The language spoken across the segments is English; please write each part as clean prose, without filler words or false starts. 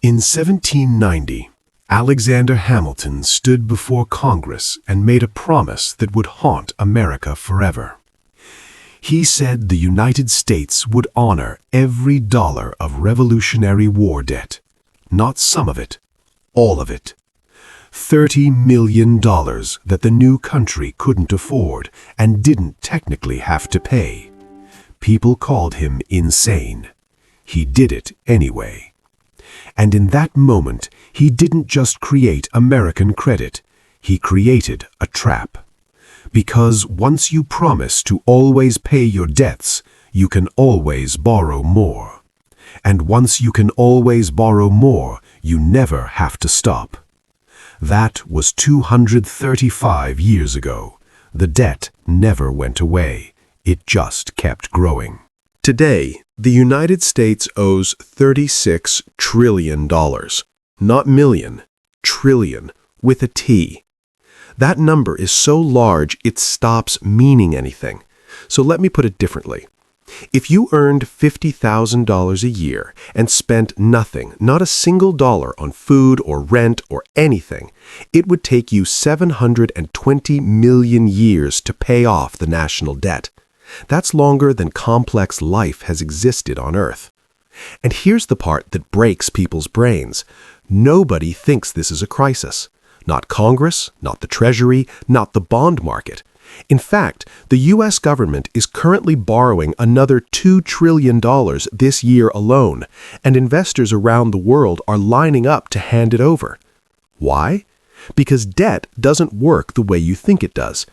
In 1790, Alexander Hamilton stood before Congress and made a promise that would haunt America forever. He said the United States would honor every dollar of Revolutionary War debt, not some of it, all of it. $30 million that the new country couldn't afford and didn't technically have to pay. People called him insane. He did it anyway. And in that moment, he didn't just create American credit, he created a trap. Because once you promise to always pay your debts, you can always borrow more. And once you can always borrow more, you never have to stop. That was 235 years ago. The debt never went away. It just kept growing. Today, the United States owes $36 trillion. Not million, trillion, with a T. That number is so large it stops meaning anything. So let me put it differently. If you earned $50,000 a year and spent nothing, not a single dollar on food or rent or anything, it would take you 720 million years to pay off the national debt. That's longer than complex life has existed on Earth. And here's the part that breaks people's brains. Nobody thinks this is a crisis. Not Congress, not the Treasury, not the bond market. In fact, the U.S. government is currently borrowing another $2 trillion this year alone, and investors around the world are lining up to hand it over. Why? Because debt doesn't work the way you think it does.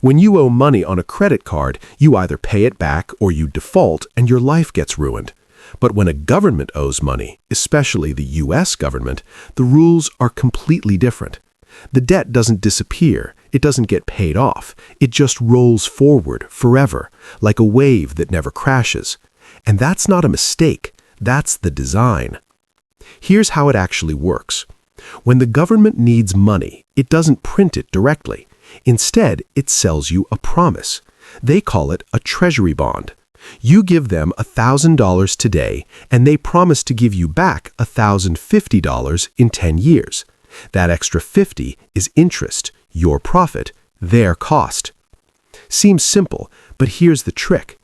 When you owe money on a credit card, you either pay it back or you default and your life gets ruined. But when a government owes money, especially the U.S. government, the rules are completely different. The debt doesn't disappear. It doesn't get paid off. It just rolls forward forever, like a wave that never crashes. And that's not a mistake. That's the design. Here's how it actually works. When the government needs money, it doesn't print it directly. Instead, it sells you a promise. They call it a Treasury bond. You give them $1,000 today, and they promise to give you back $1,050 in 10 years. That extra 50 is interest, your profit, their cost. Seems simple, but here's the trick.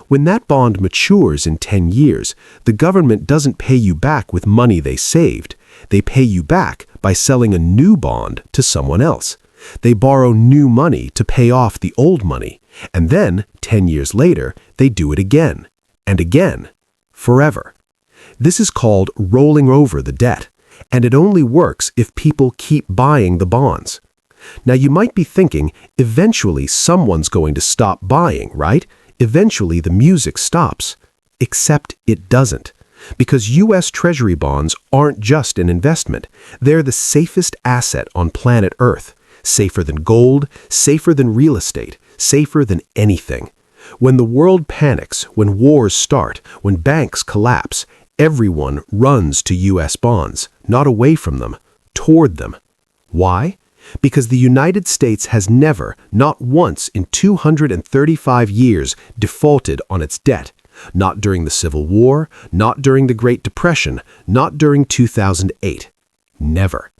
When that bond matures in 10 years, the government doesn't pay you back with money they saved. They pay you back by selling a new bond to someone else. They borrow new money to pay off the old money, and then, 10 years later, they do it again, and again, forever. This is called rolling over the debt. And it only works if people keep buying the bonds. Now you might be thinking, eventually someone's going to stop buying, right? Eventually the music stops. Except it doesn't. Because U.S. Treasury bonds aren't just an investment. They're the safest asset on planet Earth. Safer than gold, safer than real estate, safer than anything. When the world panics, when wars start, when banks collapse, everyone runs to U.S. bonds, not away from them, toward them. Why? Because the United States has never, not once in 235 years, defaulted on its debt. Not during the Civil War, not during the Great Depression, not during 2008. Never.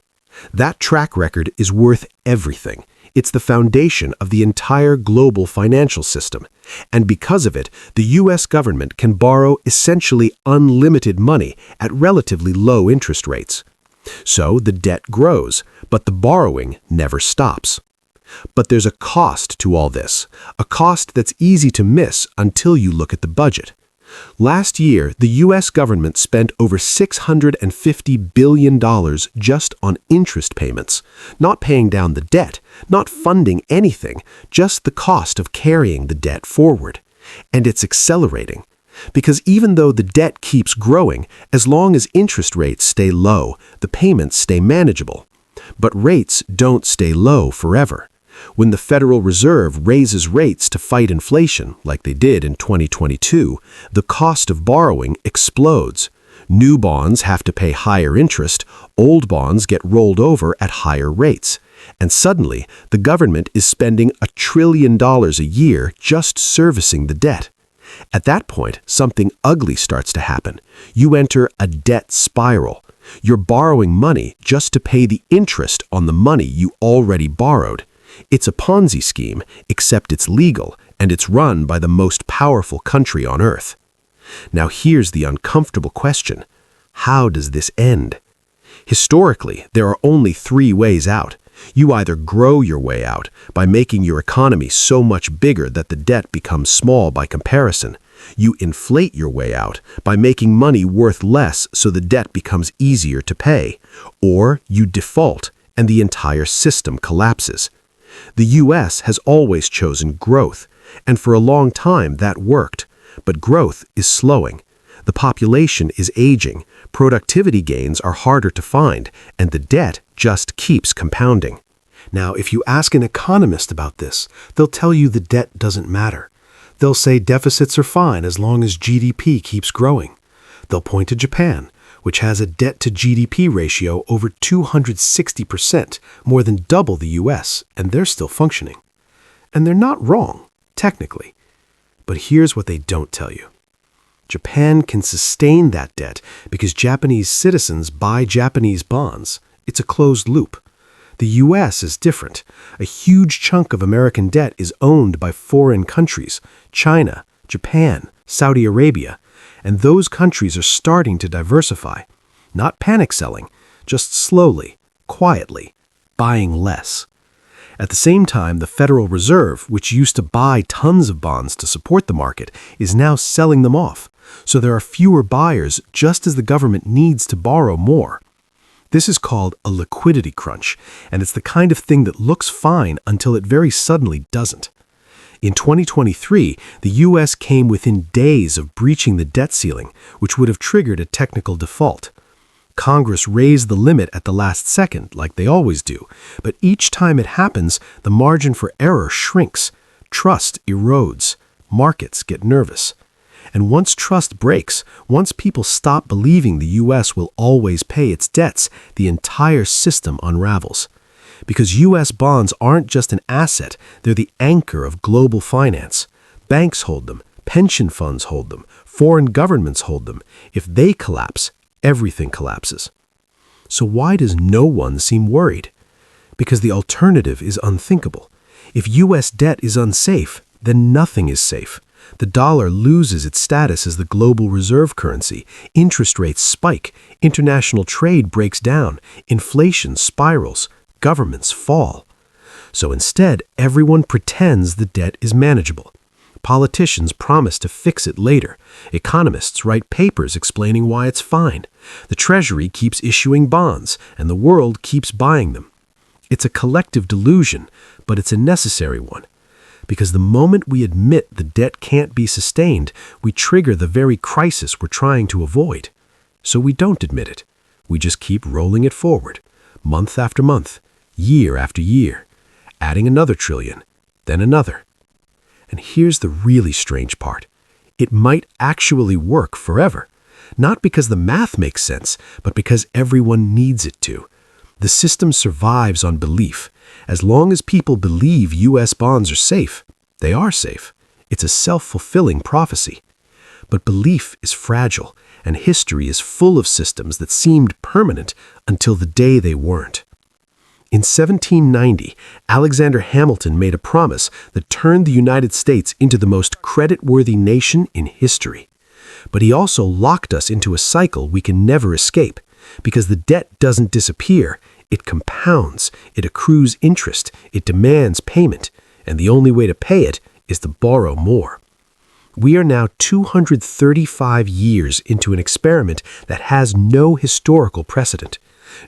That track record is worth everything. It's the foundation of the entire global financial system. And because of it, the U.S. government can borrow essentially unlimited money at relatively low interest rates. So the debt grows, but the borrowing never stops. But there's a cost to all this, a cost that's easy to miss until you look at the budget. Last year, the U.S. government spent over $650 billion just on interest payments, not paying down the debt, not funding anything, just the cost of carrying the debt forward. And it's accelerating. Because even though the debt keeps growing, as long as interest rates stay low, the payments stay manageable. But rates don't stay low forever. When the Federal Reserve raises rates to fight inflation, like they did in 2022, the cost of borrowing explodes. New bonds have to pay higher interest, old bonds get rolled over at higher rates. And suddenly, the government is spending $1 trillion a year just servicing the debt. At that point, something ugly starts to happen. You enter a debt spiral. You're borrowing money just to pay the interest on the money you already borrowed. It's a Ponzi scheme, except it's legal, and it's run by the most powerful country on earth. Now here's the uncomfortable question. How does this end? Historically, there are only three ways out. You either grow your way out by making your economy so much bigger that the debt becomes small by comparison. You inflate your way out by making money worth less so the debt becomes easier to pay. Or you default and the entire system collapses. The U.S. has always chosen growth, and for a long time that worked. But growth is slowing. The population is aging, productivity gains are harder to find, and the debt just keeps compounding. Now, if you ask an economist about this, they'll tell you the debt doesn't matter. They'll say deficits are fine as long as GDP keeps growing. They'll point to Japan, which has a debt-to-GDP ratio over 260%, more than double the U.S., and they're still functioning. And they're not wrong, technically. But here's what they don't tell you. Japan can sustain that debt because Japanese citizens buy Japanese bonds. It's a closed loop. The U.S. is different. A huge chunk of American debt is owned by foreign countries, China, Japan, Saudi Arabia, and those countries are starting to diversify. Not panic selling, just slowly, quietly, buying less. At the same time, the Federal Reserve, which used to buy tons of bonds to support the market, is now selling them off. So there are fewer buyers just as the government needs to borrow more. This is called a liquidity crunch, and it's the kind of thing that looks fine until it very suddenly doesn't. In 2023, the U.S. came within days of breaching the debt ceiling, which would have triggered a technical default. Congress raised the limit at the last second, like they always do, but each time it happens, the margin for error shrinks, trust erodes, markets get nervous. And once trust breaks, once people stop believing the U.S. will always pay its debts, the entire system unravels. Because U.S. bonds aren't just an asset, they're the anchor of global finance. Banks hold them, pension funds hold them, foreign governments hold them. If they collapse, everything collapses. So why does no one seem worried? Because the alternative is unthinkable. If U.S. debt is unsafe, then nothing is safe. The dollar loses its status as the global reserve currency, interest rates spike, international trade breaks down, inflation spirals, governments fall. So instead, everyone pretends the debt is manageable. Politicians promise to fix it later. Economists write papers explaining why it's fine. The Treasury keeps issuing bonds, and the world keeps buying them. It's a collective delusion, but it's a necessary one. Because the moment we admit the debt can't be sustained, we trigger the very crisis we're trying to avoid. So we don't admit it. We just keep rolling it forward, month after month, year after year, adding another trillion, then another. And here's the really strange part. It might actually work forever. Not because the math makes sense, but because everyone needs it to. The system survives on belief. As long as people believe U.S. bonds are safe, they are safe. It's a self-fulfilling prophecy. But belief is fragile, and history is full of systems that seemed permanent until the day they weren't. In 1790, Alexander Hamilton made a promise that turned the United States into the most credit-worthy nation in history. But he also locked us into a cycle we can never escape, because the debt doesn't disappear. It compounds, it accrues interest, it demands payment, and the only way to pay it is to borrow more. We are now 235 years into an experiment that has no historical precedent.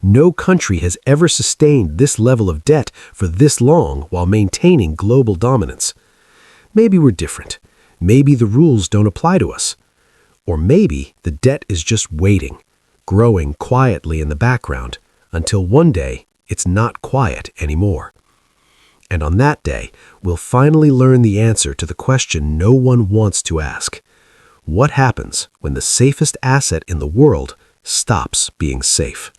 No country has ever sustained this level of debt for this long while maintaining global dominance. Maybe we're different. Maybe the rules don't apply to us. Or maybe the debt is just waiting, growing quietly in the background, until one day it's not quiet anymore. And on that day, we'll finally learn the answer to the question no one wants to ask. What happens when the safest asset in the world stops being safe?